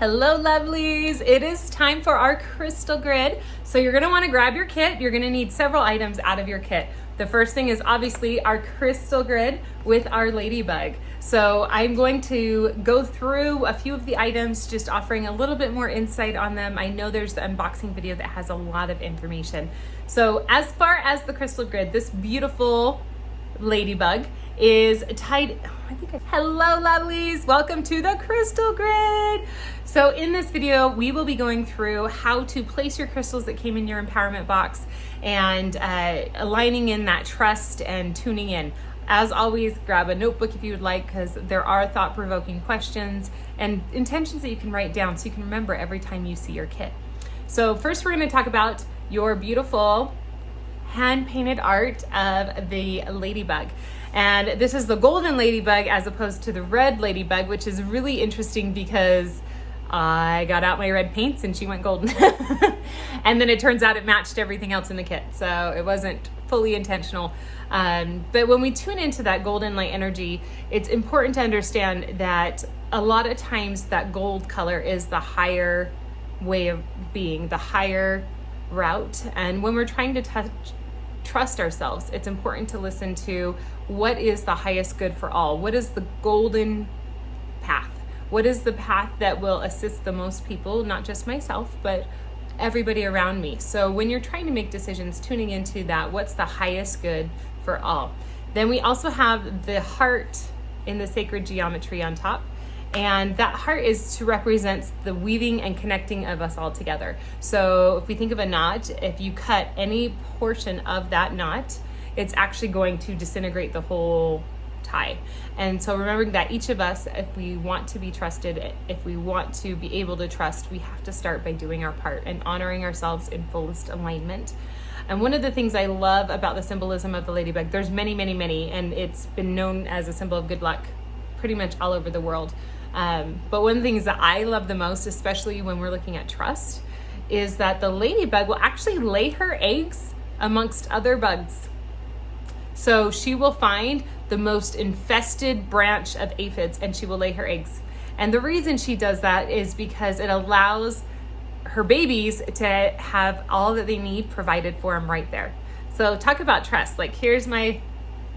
Hello lovelies, it is time for our crystal grid. So you're gonna wanna grab your kit. You're gonna need several items out of your kit. The first thing is obviously our crystal grid with our ladybug. So I'm going to go through a few of the items, just offering a little bit more insight on them. I know there's the unboxing video that has a lot of information. So as far as the crystal grid, this beautiful ladybug is tied. Hello lovelies, welcome to the crystal grid. So in this video, we will be going through how to place your crystals that came in your empowerment box and aligning in that trust and tuning in. As always, grab a notebook if you would like, because there are thought-provoking questions and intentions that you can write down so you can remember every time you see your kit. So first we're going to talk about your beautiful hand-painted art of the ladybug. And this is the golden ladybug as opposed to the red ladybug, which is really interesting because I got out my red paints and she went golden. And then it turns out it matched everything else in the kit. So it wasn't fully intentional. But when we tune into that golden light energy, it's important to understand that a lot of times that gold color is the higher way of being, the higher route. And when we're trying to trust ourselves, it's important to listen to what is the highest good for all. What is the golden path? What is the path that will assist the most people, not just myself, but everybody around me? So when you're trying to make decisions, tuning into that, what's the highest good for all? Then we also have the heart in the sacred geometry on top. And that heart is to represent the weaving and connecting of us all together. So if we think of a knot, if you cut any portion of that knot, it's actually going to disintegrate the whole tie. And so remembering that each of us, if we want to be trusted, if we want to be able to trust, we have to start by doing our part and honoring ourselves in fullest alignment. And one of the things I love about the symbolism of the ladybug, there's many, many, many, and it's been known as a symbol of good luck pretty much all over the world. But one of the things that I love the most, especially when we're looking at trust, is that the ladybug will actually lay her eggs amongst other bugs. So she will find the most infested branch of aphids and she will lay her eggs. And the reason she does that is because it allows her babies to have all that they need provided for them right there. So talk about trust. Like, here's my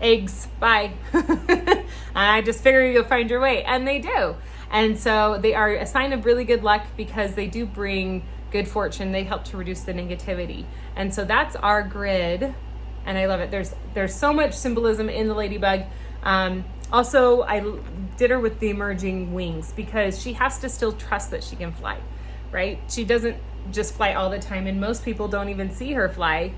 eggs, bye. And I just figure you'll find your way, and they do. And so they are a sign of really good luck because they do bring good fortune. They help to reduce the negativity. And so that's our grid, and I love it. There's so much symbolism in the ladybug. Also, I did her with the emerging wings because she has to still trust that she can fly, right? She doesn't just fly all the time, and most people don't even see her fly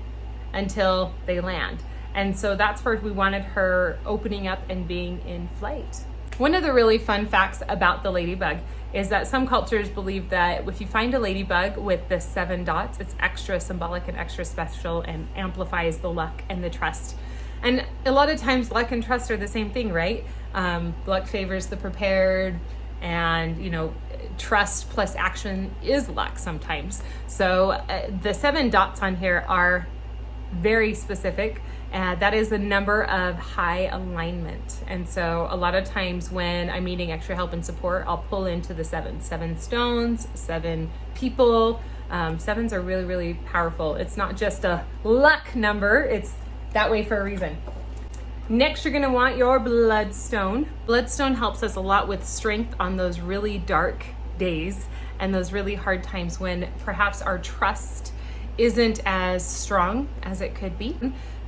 until they land. And so that's where we wanted her opening up and being in flight. One of the really fun facts about the ladybug is that some cultures believe that if you find a ladybug with the 7 dots, it's extra symbolic and extra special and amplifies the luck and the trust. And a lot of times luck and trust are the same thing, right? Luck favors the prepared, and trust plus action is luck sometimes. So the 7 dots on here are very specific. That is the number of high alignment. And so a lot of times when I'm needing extra help and support, I'll pull into the 7 stones, 7 people. 7s are really, really powerful. It's not just a luck number, it's that way for a reason. Next, you're gonna want your bloodstone. Bloodstone helps us a lot with strength on those really dark days and those really hard times when perhaps our trust isn't as strong as it could be.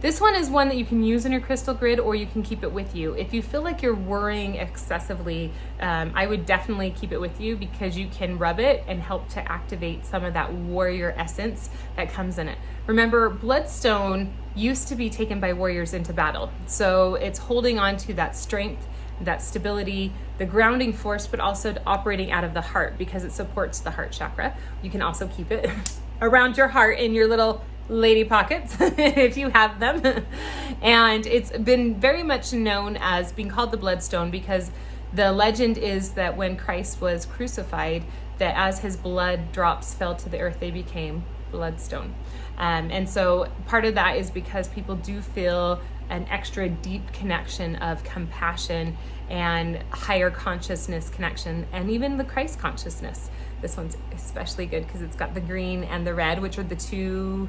This one is one that you can use in your crystal grid, or you can keep it with you. If you feel like you're worrying excessively, I would definitely keep it with you because you can rub it and help to activate some of that warrior essence that comes in it. Remember, bloodstone used to be taken by warriors into battle. So it's holding on to that strength, that stability, the grounding force, but also operating out of the heart because it supports the heart chakra. You can also keep it around your heart in your little lady pockets if you have them. And it's been very much known as being called the bloodstone because the legend is that when Christ was crucified, that as his blood drops fell to the earth, they became bloodstone. And so part of that is because people do feel an extra deep connection of compassion and higher consciousness connection, and even the Christ consciousness. This one's especially good because it's got the green and the red, which are the two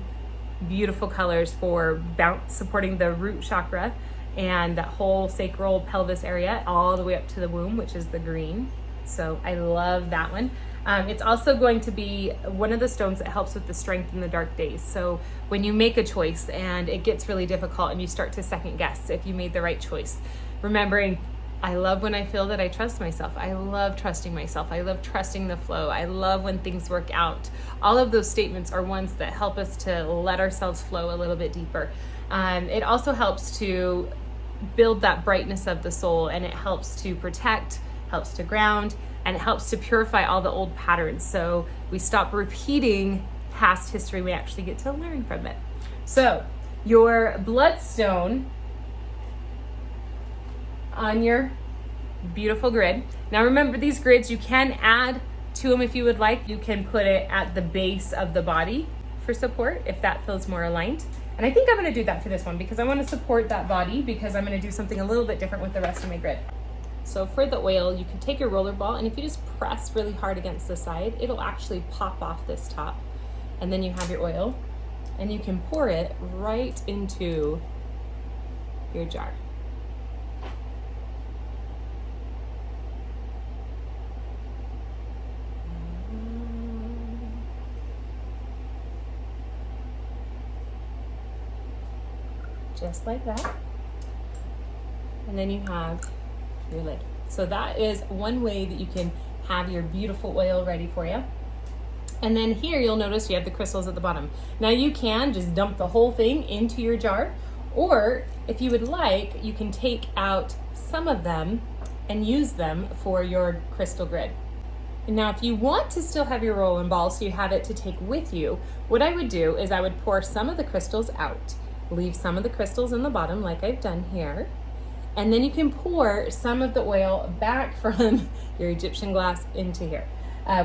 beautiful colors for supporting the root chakra and that whole sacral pelvis area all the way up to the womb, which is the green. So I love that one. It's also going to be one of the stones that helps with the strength in the dark days. So when you make a choice and it gets really difficult and you start to second guess if you made the right choice, remembering, I love when I feel that I trust myself. I love trusting myself. I love trusting the flow. I love when things work out. All of those statements are ones that help us to let ourselves flow a little bit deeper. It also helps to build that brightness of the soul, and it helps to protect, helps to ground, and it helps to purify all the old patterns. So we stop repeating past history. We actually get to learn from it. So your bloodstone on your beautiful grid. Now remember, these grids, you can add to them if you would like. You can put it at the base of the body for support if that feels more aligned. And I think I'm gonna do that for this one because I wanna support that body, because I'm gonna do something a little bit different with the rest of my grid. So for the oil, you can take your roller ball, and if you just press really hard against the side, it'll actually pop off this top. And then you have your oil, and you can pour it right into your jar. Just like that. And then you have your lid. So that is one way that you can have your beautiful oil ready for you. And then here you'll notice you have the crystals at the bottom. Now you can just dump the whole thing into your jar, or if you would like, you can take out some of them and use them for your crystal grid. And now if you want to still have your rolling ball so you have it to take with you, what I would do is I would pour some of the crystals out, leave some of the crystals in the bottom like I've done here, and then you can pour some of the oil back from your Egyptian glass into here.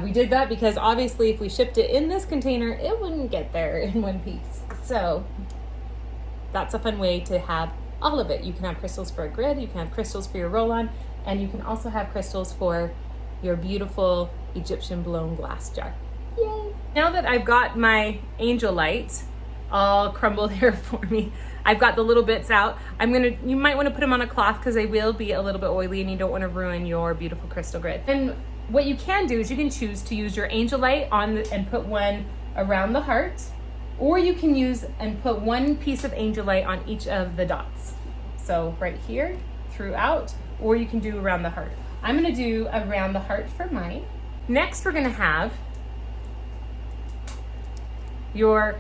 We did that because obviously if we shipped it in this container, it wouldn't get there in one piece. So that's a fun way to have all of it. You can have crystals for a grid, you can have crystals for your roll-on, and you can also have crystals for your beautiful Egyptian blown glass jar. Yay! Now that I've got my angel light all crumbled here for me, I've got the little bits out. You might want to put them on a cloth because they will be a little bit oily and you don't want to ruin your beautiful crystal grid. And what you can do is you can choose to use your angel light and put one around the heart, or you can use and put one piece of angel light on each of the dots. So right here, throughout, or you can do around the heart. I'm gonna do around the heart for mine. Next, we're gonna have your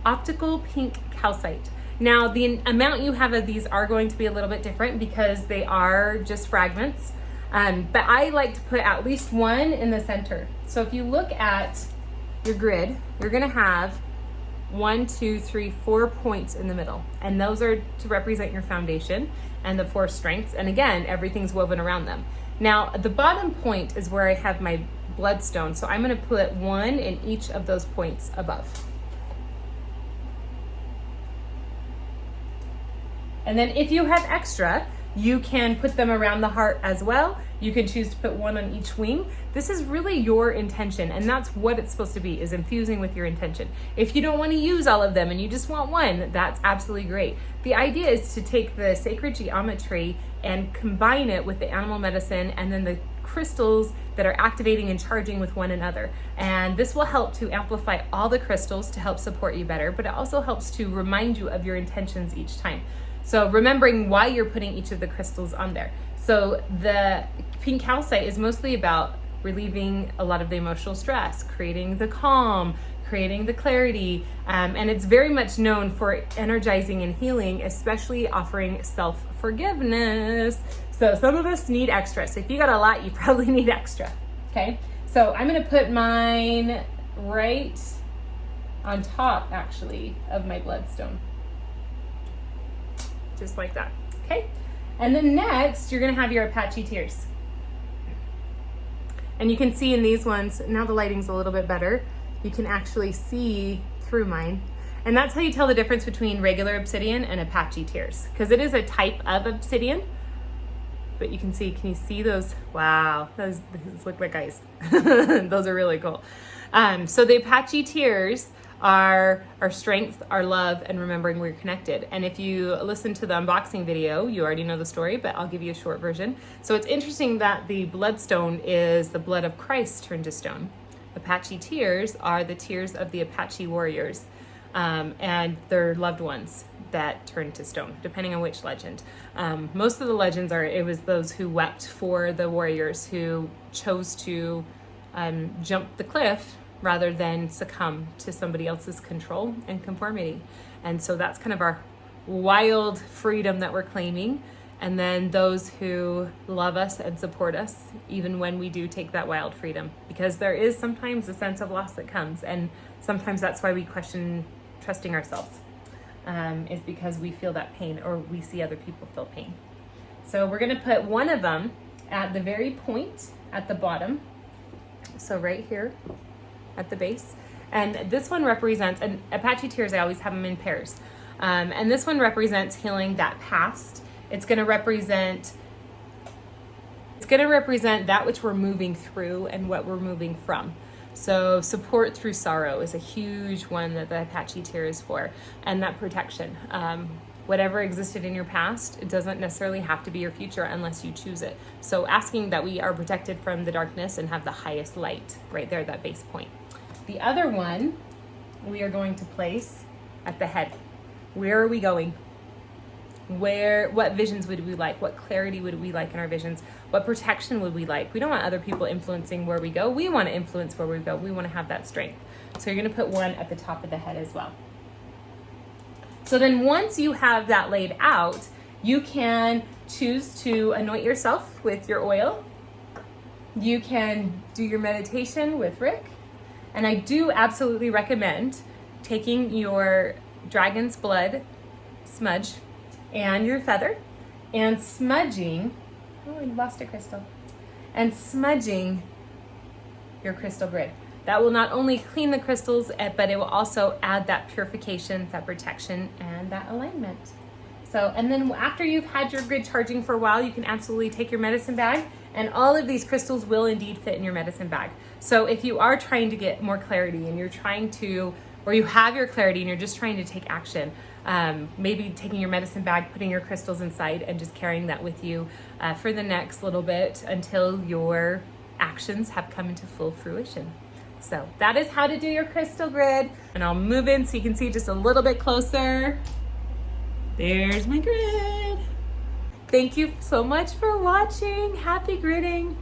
optical pink calcite. Now, the amount you have of these are going to be a little bit different because they are just fragments, but I like to put at least one in the center. So if you look at your grid, you're gonna have 1, 2, 3, 4 points in the middle, and those are to represent your foundation and the 4 strengths, and again, everything's woven around them. Now, the bottom point is where I have my bloodstone, so I'm gonna put one in each of those points above. And then if you have extra, you can put them around the heart as well. You can choose to put one on each wing. This is really your intention, and that's what it's supposed to be, is infusing with your intention. If you don't want to use all of them and you just want one, that's absolutely great. The idea is to take the sacred geometry and combine it with the animal medicine and then the crystals that are activating and charging with one another. And this will help to amplify all the crystals to help support you better, but it also helps to remind you of your intentions each time. So remembering why you're putting each of the crystals on there. So the pink calcite is mostly about relieving a lot of the emotional stress, creating the calm, creating the clarity, and it's very much known for energizing and healing, especially offering self-forgiveness. So some of us need extra. So if you got a lot, you probably need extra, okay? So I'm gonna put mine right on top, actually, of my bloodstone. Just like that, okay? And then next, you're gonna have your Apache Tears. And you can see in these ones, now the lighting's a little bit better, you can actually see through mine. And that's how you tell the difference between regular obsidian and Apache Tears, because it is a type of obsidian. But you can you see those? Wow, those look like ice. Those are really cool. So the Apache Tears are our strength, our love, and remembering we're connected. And if you listen to the unboxing video, you already know the story, but I'll give you a short version. So it's interesting that the Bloodstone is the blood of Christ turned to stone. Apache Tears are the tears of the Apache warriors and their loved ones that turned to stone, depending on which legend. Most of the legends it was those who wept for the warriors who chose to jump the cliff rather than succumb to somebody else's control and conformity. And so that's kind of our wild freedom that we're claiming. And then those who love us and support us, even when we do take that wild freedom, because there is sometimes a sense of loss that comes. And sometimes that's why we question trusting ourselves, is because we feel that pain or we see other people feel pain. So we're gonna put one of them at the very point at the bottom. So right here at the base. And this one represents, and Apache Tears, I always have them in pairs. And this one represents healing that past. It's gonna represent that which we're moving through and what we're moving from. So support through sorrow is a huge one that the Apache Tear is for, and that protection. Whatever existed in your past, it doesn't necessarily have to be your future unless you choose it. So asking that we are protected from the darkness and have the highest light right there, that base point. The other one we are going to place at the head. Where are we going? What visions would we like? What clarity would we like in our visions? What protection would we like? We don't want other people influencing where we go. We want to influence where we go. We want to have that strength. So you're going to put one at the top of the head as well. So then once you have that laid out, you can choose to anoint yourself with your oil. You can do your meditation with Rick. And I do absolutely recommend taking your dragon's blood smudge and your feather and smudging, oh, I lost a crystal, and smudging your crystal grid. That will not only clean the crystals, but it will also add that purification, that protection, and that alignment. So, and then after you've had your grid charging for a while, you can absolutely take your medicine bag, and all of these crystals will indeed fit in your medicine bag. So if you are trying to get more clarity and you're trying to, or you have your clarity and you're just trying to take action, maybe taking your medicine bag, putting your crystals inside, and just carrying that with you for the next little bit until your actions have come into full fruition. So that is how to do your crystal grid. And I'll move in so you can see just a little bit closer. There's my grid. Thank you so much for watching. Happy gridding.